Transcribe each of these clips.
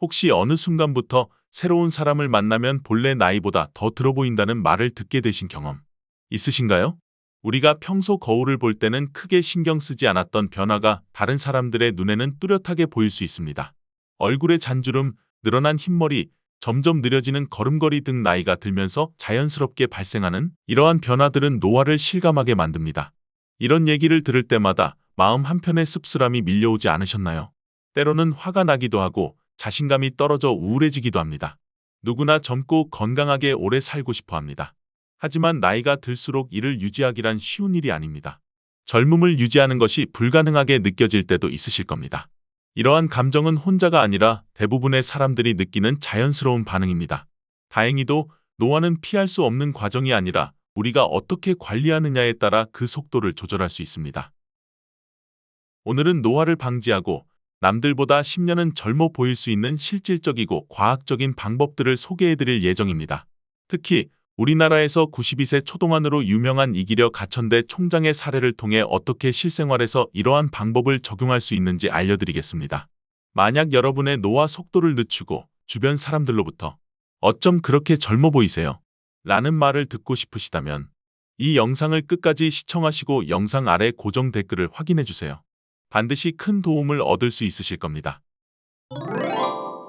혹시 어느 순간부터 새로운 사람을 만나면 본래 나이보다 더 들어 보인다는 말을 듣게 되신 경험 있으신가요? 우리가 평소 거울을 볼 때는 크게 신경 쓰지 않았던 변화가 다른 사람들의 눈에는 뚜렷하게 보일 수 있습니다. 얼굴의 잔주름, 늘어난 흰머리, 점점 느려지는 걸음걸이 등 나이가 들면서 자연스럽게 발생하는 이러한 변화들은 노화를 실감하게 만듭니다. 이런 얘기를 들을 때마다 마음 한편에 씁쓸함이 밀려오지 않으셨나요? 때로는 화가 나기도 하고 자신감이 떨어져 우울해지기도 합니다. 누구나 젊고 건강하게 오래 살고 싶어 합니다. 하지만 나이가 들수록 이를 유지하기란 쉬운 일이 아닙니다. 젊음을 유지하는 것이 불가능하게 느껴질 때도 있으실 겁니다. 이러한 감정은 혼자가 아니라 대부분의 사람들이 느끼는 자연스러운 반응입니다. 다행히도 노화는 피할 수 없는 과정이 아니라 우리가 어떻게 관리하느냐에 따라 그 속도를 조절할 수 있습니다. 오늘은 노화를 방지하고 남들보다 10년은 젊어 보일 수 있는 실질적이고 과학적인 방법들을 소개해드릴 예정입니다. 특히 우리나라에서 92세 초동안으로 유명한 이기려 가천대 총장의 사례를 통해 어떻게 실생활에서 이러한 방법을 적용할 수 있는지 알려드리겠습니다. 만약 여러분의 노화 속도를 늦추고 주변 사람들로부터 어쩜 그렇게 젊어 보이세요? 라는 말을 듣고 싶으시다면 이 영상을 끝까지 시청하시고 영상 아래 고정 댓글을 확인해주세요. 반드시 큰 도움을 얻을 수 있으실 겁니다.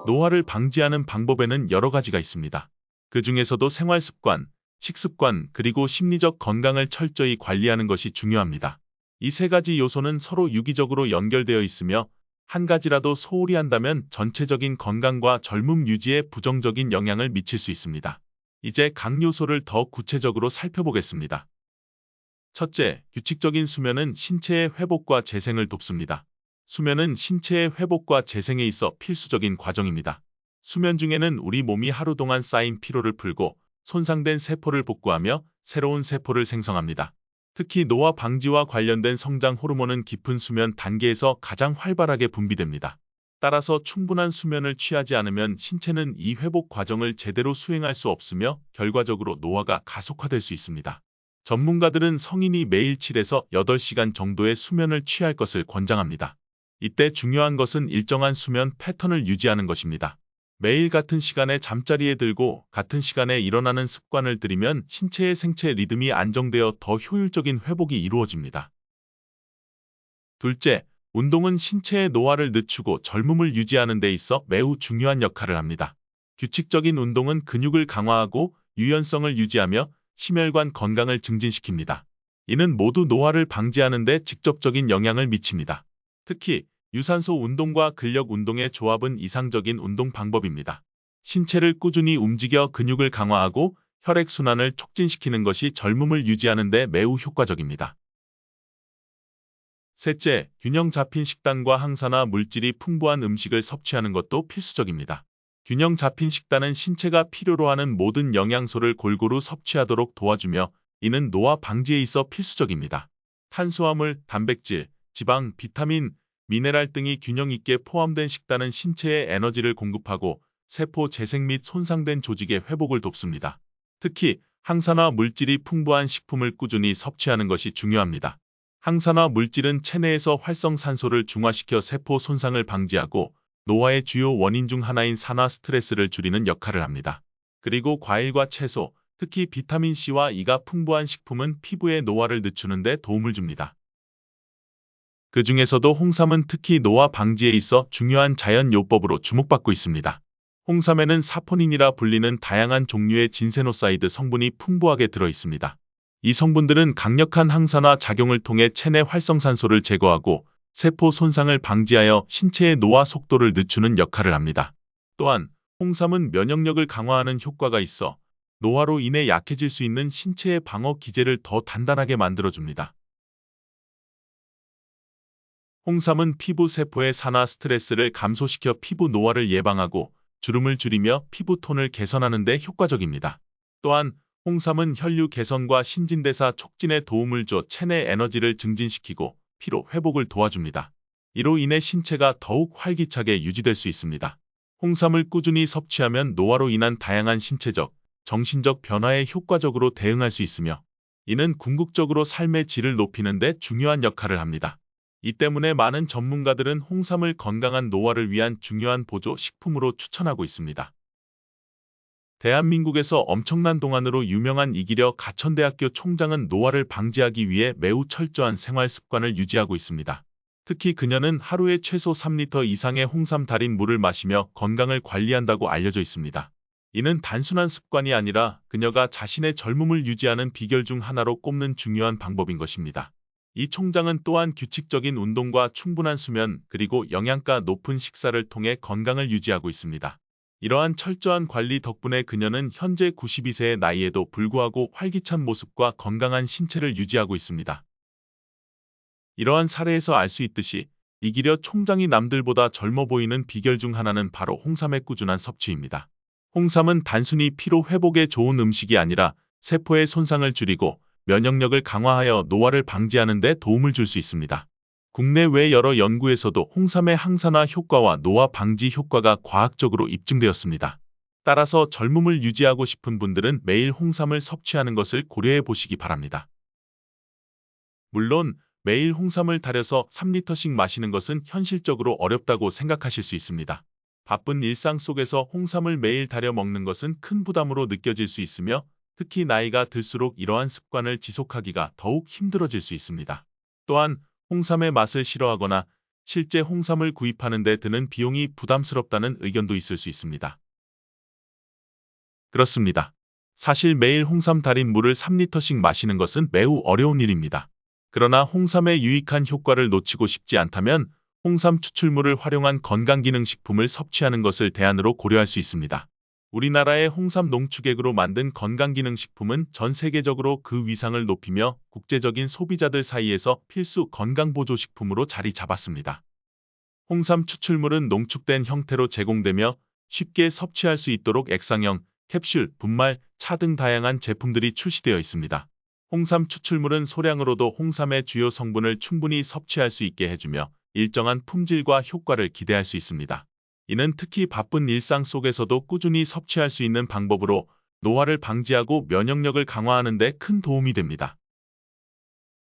노화를 방지하는 방법에는 여러 가지가 있습니다. 그 중에서도 생활 습관, 식습관, 그리고 심리적 건강을 철저히 관리하는 것이 중요합니다. 이 세 가지 요소는 서로 유기적으로 연결되어 있으며 한 가지라도 소홀히 한다면 전체적인 건강과 젊음 유지에 부정적인 영향을 미칠 수 있습니다. 이제 각 요소를 더 구체적으로 살펴보겠습니다. 첫째, 규칙적인 수면은 신체의 회복과 재생을 돕습니다. 수면은 신체의 회복과 재생에 있어 필수적인 과정입니다. 수면 중에는 우리 몸이 하루 동안 쌓인 피로를 풀고 손상된 세포를 복구하며 새로운 세포를 생성합니다. 특히 노화 방지와 관련된 성장 호르몬은 깊은 수면 단계에서 가장 활발하게 분비됩니다. 따라서 충분한 수면을 취하지 않으면 신체는 이 회복 과정을 제대로 수행할 수 없으며 결과적으로 노화가 가속화될 수 있습니다. 전문가들은 성인이 매일 7에서 8시간 정도의 수면을 취할 것을 권장합니다. 이때 중요한 것은 일정한 수면 패턴을 유지하는 것입니다. 매일 같은 시간에 잠자리에 들고 같은 시간에 일어나는 습관을 들이면 신체의 생체 리듬이 안정되어 더 효율적인 회복이 이루어집니다. 둘째, 운동은 신체의 노화를 늦추고 젊음을 유지하는 데 있어 매우 중요한 역할을 합니다. 규칙적인 운동은 근육을 강화하고 유연성을 유지하며 심혈관 건강을 증진시킵니다. 이는 모두 노화를 방지하는 데 직접적인 영향을 미칩니다. 특히 유산소 운동과 근력 운동의 조합은 이상적인 운동 방법입니다. 신체를 꾸준히 움직여 근육을 강화하고 혈액순환을 촉진시키는 것이 젊음을 유지하는 데 매우 효과적입니다. 셋째, 균형 잡힌 식단과 항산화 물질이 풍부한 음식을 섭취하는 것도 필수적입니다. 균형 잡힌 식단은 신체가 필요로 하는 모든 영양소를 골고루 섭취하도록 도와주며 이는 노화 방지에 있어 필수적입니다. 탄수화물, 단백질, 지방, 비타민, 미네랄 등이 균형 있게 포함된 식단은 신체에 에너지를 공급하고 세포 재생 및 손상된 조직의 회복을 돕습니다. 특히 항산화 물질이 풍부한 식품을 꾸준히 섭취하는 것이 중요합니다. 항산화 물질은 체내에서 활성산소를 중화시켜 세포 손상을 방지하고 노화의 주요 원인 중 하나인 산화 스트레스를 줄이는 역할을 합니다. 그리고 과일과 채소, 특히 비타민C와 E가 풍부한 식품은 피부의 노화를 늦추는 데 도움을 줍니다. 그 중에서도 홍삼은 특히 노화 방지에 있어 중요한 자연요법으로 주목받고 있습니다. 홍삼에는 사포닌이라 불리는 다양한 종류의 진세노사이드 성분이 풍부하게 들어 있습니다. 이 성분들은 강력한 항산화 작용을 통해 체내 활성산소를 제거하고 세포 손상을 방지하여 신체의 노화 속도를 늦추는 역할을 합니다. 또한 홍삼은 면역력을 강화하는 효과가 있어 노화로 인해 약해질 수 있는 신체의 방어 기제를 더 단단하게 만들어줍니다. 홍삼은 피부 세포의 산화 스트레스를 감소시켜 피부 노화를 예방하고 주름을 줄이며 피부 톤을 개선하는 데 효과적입니다. 또한 홍삼은 혈류 개선과 신진대사 촉진에 도움을 줘 체내 에너지를 증진시키고 피로 회복을 도와줍니다. 이로 인해 신체가 더욱 활기차게 유지될 수 있습니다. 홍삼을 꾸준히 섭취하면 노화로 인한 다양한 신체적, 정신적 변화에 효과적으로 대응할 수 있으며 이는 궁극적으로 삶의 질을 높이는 데 중요한 역할을 합니다. 이 때문에 많은 전문가들은 홍삼을 건강한 노화를 위한 중요한 보조 식품으로 추천하고 있습니다. 대한민국에서 엄청난 동안으로 유명한 이기려 가천대학교 총장은 노화를 방지하기 위해 매우 철저한 생활 습관을 유지하고 있습니다. 특히 그녀는 하루에 최소 3리터 이상의 홍삼 달인 물을 마시며 건강을 관리한다고 알려져 있습니다. 이는 단순한 습관이 아니라 그녀가 자신의 젊음을 유지하는 비결 중 하나로 꼽는 중요한 방법인 것입니다. 이 총장은 또한 규칙적인 운동과 충분한 수면 그리고 영양가 높은 식사를 통해 건강을 유지하고 있습니다. 이러한 철저한 관리 덕분에 그녀는 현재 92세의 나이에도 불구하고 활기찬 모습과 건강한 신체를 유지하고 있습니다. 이러한 사례에서 알 수 있듯이 이기려 총장이 남들보다 젊어 보이는 비결 중 하나는 바로 홍삼의 꾸준한 섭취입니다. 홍삼은 단순히 피로 회복에 좋은 음식이 아니라 세포의 손상을 줄이고 면역력을 강화하여 노화를 방지하는 데 도움을 줄 수 있습니다. 국내외 여러 연구에서도 홍삼의 항산화 효과와 노화 방지 효과가 과학적으로 입증되었습니다. 따라서 젊음을 유지하고 싶은 분들은 매일 홍삼을 섭취하는 것을 고려해 보시기 바랍니다. 물론 매일 홍삼을 달여서 3리터씩 마시는 것은 현실적으로 어렵다고 생각하실 수 있습니다. 바쁜 일상 속에서 홍삼을 매일 달여 먹는 것은 큰 부담으로 느껴질 수 있으며 특히 나이가 들수록 이러한 습관을 지속하기가 더욱 힘들어질 수 있습니다. 또한 홍삼의 맛을 싫어하거나 실제 홍삼을 구입하는 데 드는 비용이 부담스럽다는 의견도 있을 수 있습니다. 그렇습니다. 사실 매일 홍삼 달인 물을 3리터씩 마시는 것은 매우 어려운 일입니다. 그러나 홍삼의 유익한 효과를 놓치고 싶지 않다면 홍삼 추출물을 활용한 건강기능식품을 섭취하는 것을 대안으로 고려할 수 있습니다. 우리나라의 홍삼 농축액으로 만든 건강기능식품은 전 세계적으로 그 위상을 높이며 국제적인 소비자들 사이에서 필수 건강보조식품으로 자리 잡았습니다. 홍삼 추출물은 농축된 형태로 제공되며 쉽게 섭취할 수 있도록 액상형, 캡슐, 분말, 차 등 다양한 제품들이 출시되어 있습니다. 홍삼 추출물은 소량으로도 홍삼의 주요 성분을 충분히 섭취할 수 있게 해주며 일정한 품질과 효과를 기대할 수 있습니다. 이는 특히 바쁜 일상 속에서도 꾸준히 섭취할 수 있는 방법으로 노화를 방지하고 면역력을 강화하는 데 큰 도움이 됩니다.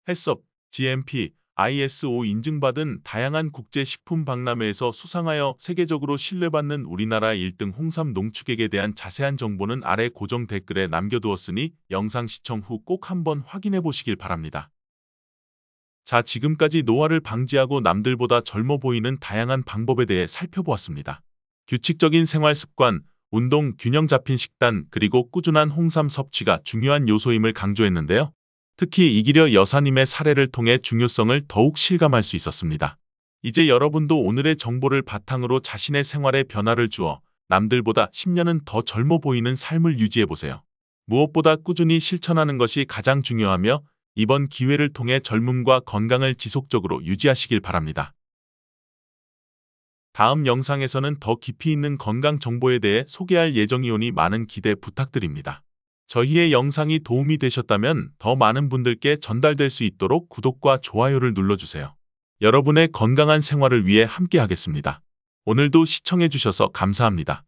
해썹, GMP, ISO 인증받은 다양한 국제식품박람회에서 수상하여 세계적으로 신뢰받는 우리나라 1등 홍삼 농축액에 대한 자세한 정보는 아래 고정 댓글에 남겨두었으니 영상 시청 후 꼭 한번 확인해 보시길 바랍니다. 자, 지금까지 노화를 방지하고 남들보다 젊어 보이는 다양한 방법에 대해 살펴보았습니다. 규칙적인 생활 습관, 운동, 균형 잡힌 식단, 그리고 꾸준한 홍삼 섭취가 중요한 요소임을 강조했는데요. 특히 이기려 여사님의 사례를 통해 중요성을 더욱 실감할 수 있었습니다. 이제 여러분도 오늘의 정보를 바탕으로 자신의 생활에 변화를 주어 남들보다 10년은 더 젊어 보이는 삶을 유지해보세요. 무엇보다 꾸준히 실천하는 것이 가장 중요하며 이번 기회를 통해 젊음과 건강을 지속적으로 유지하시길 바랍니다. 다음 영상에서는 더 깊이 있는 건강 정보에 대해 소개할 예정이오니 많은 기대 부탁드립니다. 저희의 영상이 도움이 되셨다면 더 많은 분들께 전달될 수 있도록 구독과 좋아요를 눌러주세요. 여러분의 건강한 생활을 위해 함께 하겠습니다. 오늘도 시청해주셔서 감사합니다.